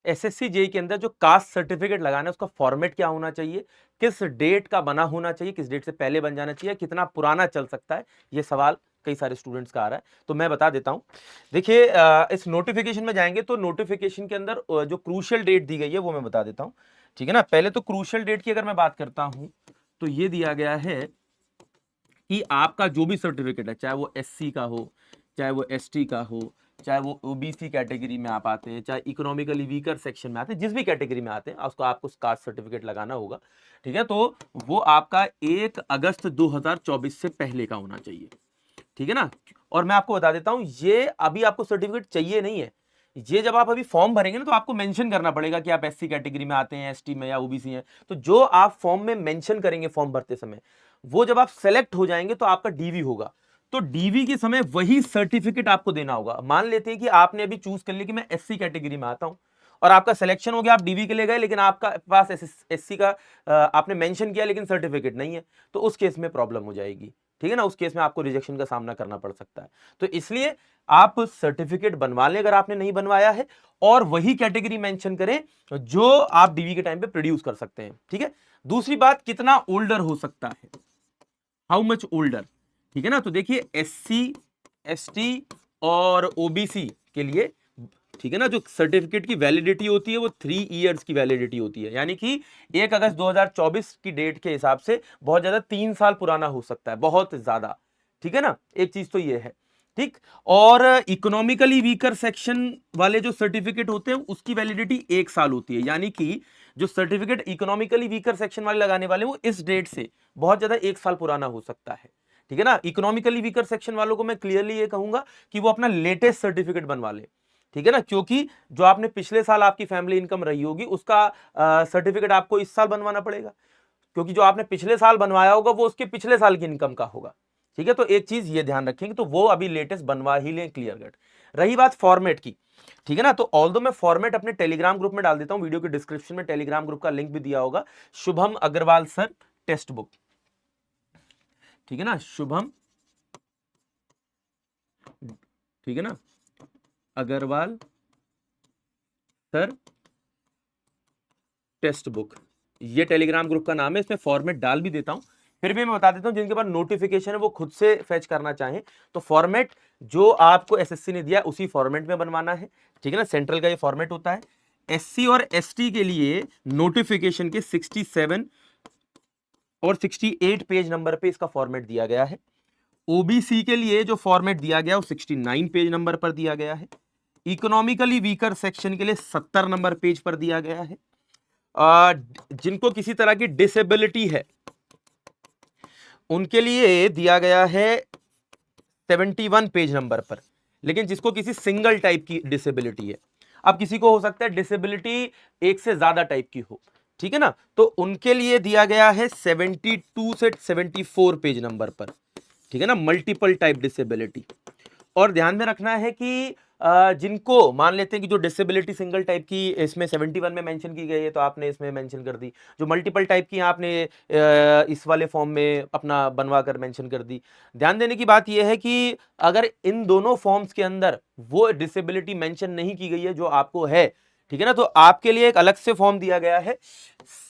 SSC JE के अंदर जो कास्ट सर्टिफिकेट लगाना है उसका फॉर्मेट क्या होना चाहिए, किस डेट का बना होना चाहिए, किस डेट से पहले बन जाना चाहिए, कितना पुराना चल सकता है, ये सवाल कई सारे स्टूडेंट्स का आ रहा है। तो मैं बता देता हूं, देखिए इस नोटिफिकेशन में जाएंगे तो नोटिफिकेशन के अंदर जो क्रूशियल डेट दी गई है वो मैं बता देता हूं, ठीक है ना। पहले तो क्रूशियल डेट की अगर मैं बात करता हूं तो ये दिया गया है कि आपका जो भी सर्टिफिकेट है, चाहे वो एससी का हो, चाहे वो एसटी का हो, चाहे वो ओबीसी कैटेगरी में आप आते हैं, चाहे इकोनॉमिकली वीकर सेक्शन में आते हैं, जिस भी कैटेगरी में आते हैं उसको आपको कास्ट सर्टिफिकेट लगाना होगा, ठीक है। तो वो आपका 1 अगस्त 2024 से पहले का होना चाहिए, ठीक है ना। और मैं आपको बता देता हूं, ये अभी आपको सर्टिफिकेट चाहिए नहीं है, ये जब आप अभी फॉर्म भरेंगे ना तो आपको मेंशन करना पड़ेगा कि आप एससी कैटेगरी में आते हैं, एसटी में या ओबीसी हैं। तो जो आप फॉर्म में मेंशन करेंगे फॉर्म भरते समय, वो जब आप सेलेक्ट हो जाएंगे तो आपका डीवी होगा। तो डीवी के समय वही सर्टिफिकेट आपको देना होगा। मान लेते हैं कि आपने अभी चूज कर लिया कि मैं एससी कैटेगरी में आता हूं और आपका सिलेक्शन हो गया, आप डीवी के लिए गए, लेकिन आपका पास एससी का आपने मेंशन किया लेकिन सर्टिफिकेट नहीं है, तो उस केस में प्रॉब्लम हो जाएगी, ठीक है ना। उस केस में आपको रिजेक्शन का सामना करना पड़ सकता है। तो इसलिए आप सर्टिफिकेट बनवा लें अगर आपने नहीं बनवाया है, और वही कैटेगरी मेंशन करें जो आप डीवी के टाइम पे प्रोड्यूस कर सकते हैं, ठीक है। दूसरी बात, कितना ओल्डर हो सकता है, हाउ मच ओल्डर, ठीक है ना। तो देखिए एससी, एसटी और ओबीसी के लिए, ठीक है ना, जो सर्टिफिकेट की वैलिडिटी होती है वो 3 इयर्स की वैलिडिटी होती है, यानी कि 1 अगस्त 2024 की डेट के हिसाब से बहुत ज्यादा 3 साल पुराना हो सकता है, बहुत ज्यादा, ठीक है ना। एक चीज तो ये है, ठीक। और इकोनॉमिकली वीकर सेक्शन वाले जो सर्टिफिकेट होते हैं उसकी वैलिडिटी 1 साल होती है, यानी कि जो सर्टिफिकेट इकोनॉमिकली वीकर सेक्शन वाले लगाने वाले वो इस डेट से बहुत ज्यादा 1 साल पुराना हो सकता है, ठीक है ना। इकोनॉमिकली वीकर सेक्शन वालों को मैं क्लियरली ये कहूंगा कि वो अपना लेटेस्ट सर्टिफिकेट बनवा ले, ठीक है ना, क्योंकि जो आपने पिछले साल आपकी फैमिली इनकम रही होगी उसका सर्टिफिकेट आपको इस साल बनवाना पड़ेगा, क्योंकि जो आपने पिछले साल बनवाया होगा वो उसके पिछले साल की इनकम का होगा, ठीक है। तो एक चीज ये ध्यान रखेंगे, तो वो अभी लेटेस्ट बनवा ही लें, क्लियर कट। रही बात फॉर्मेट की, ठीक है ना, तो ऑल्दो मैं फॉर्मेट अपने टेलीग्राम ग्रुप में डाल देता हूं, वीडियो के डिस्क्रिप्शन में टेलीग्राम ग्रुप का लिंक भी दिया होगा, Shubham Agarwal sir text book, ठीक है ना, शुभम, ठीक है ना, अग्रवाल सर टेक्स्ट बुक, ये टेलीग्राम ग्रुप का नाम है। इसमें फॉर्मेट डाल भी देता हूं, फिर भी मैं बता देता हूं जिनके पास नोटिफिकेशन है वो खुद से फेच करना चाहें तो फॉर्मेट जो आपको एसएससी ने दिया उसी फॉर्मेट में बनवाना है, ठीक है ना। सेंट्रल का ये फॉर्मेट होता है। एससी और एसटी के लिए नोटिफिकेशन के 67 और 68 पेज नंबर पे इसका फॉर्मेट दिया गया है। ओबीसी के लिए जो फॉर्मेट दिया गया वो 69 पेज नंबर पर दिया गया है। इकोनॉमिकली वीकर सेक्शन के लिए 70 नंबर पेज पर दिया गया है। जिनको किसी तरह की डिसेबिलिटी है उनके लिए दिया गया है 71 पेज नंबर पर, लेकिन जिसको किसी सिंगल टाइप की डिसेबिलिटी है, अब किसी को हो सकता है डिसेबिलिटी एक से ज्यादा टाइप की हो, ठीक है ना, तो उनके लिए दिया गया है 72 से 74 पेज नंबर पर, ठीक है ना, मल्टीपल टाइप डिसेबिलिटी। और ध्यान में रखना है कि जिनको मान लेते हैं कि जो डिसेबिलिटी सिंगल टाइप की इसमें 71 में मेंशन की गई है तो आपने इसमें मेंशन कर दी, जो मल्टीपल टाइप की आपने इस वाले फॉर्म में अपना बनवा कर मेंशन कर दी। ध्यान देने की बात यह है कि अगर इन दोनों फॉर्म्स के अंदर वो डिसेबिलिटी मेंशन नहीं की गई है जो आपको है, ठीक है ना, तो आपके लिए एक अलग से फॉर्म दिया गया है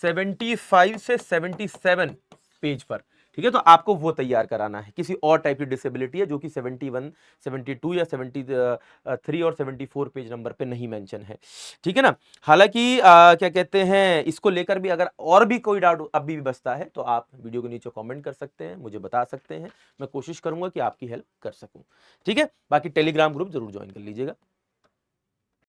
75 से 77 पेज पर, ठीक है। तो आपको वो तैयार कराना है, किसी और टाइप की डिसेबिलिटी है जो कि 71, 72 या 73 और 74 पेज नंबर पे नहीं मेंशन है, ठीक है ना। हालांकि क्या कहते हैं, इसको लेकर भी अगर और भी कोई डाउट अभी भी बचता है तो आप वीडियो के नीचे कमेंट कर सकते हैं, मुझे बता सकते हैं, मैं कोशिश करूंगा कि आपकी हेल्प कर सकूं, ठीक है। बाकी टेलीग्राम ग्रुप जरूर ज्वाइन कर लीजिएगा।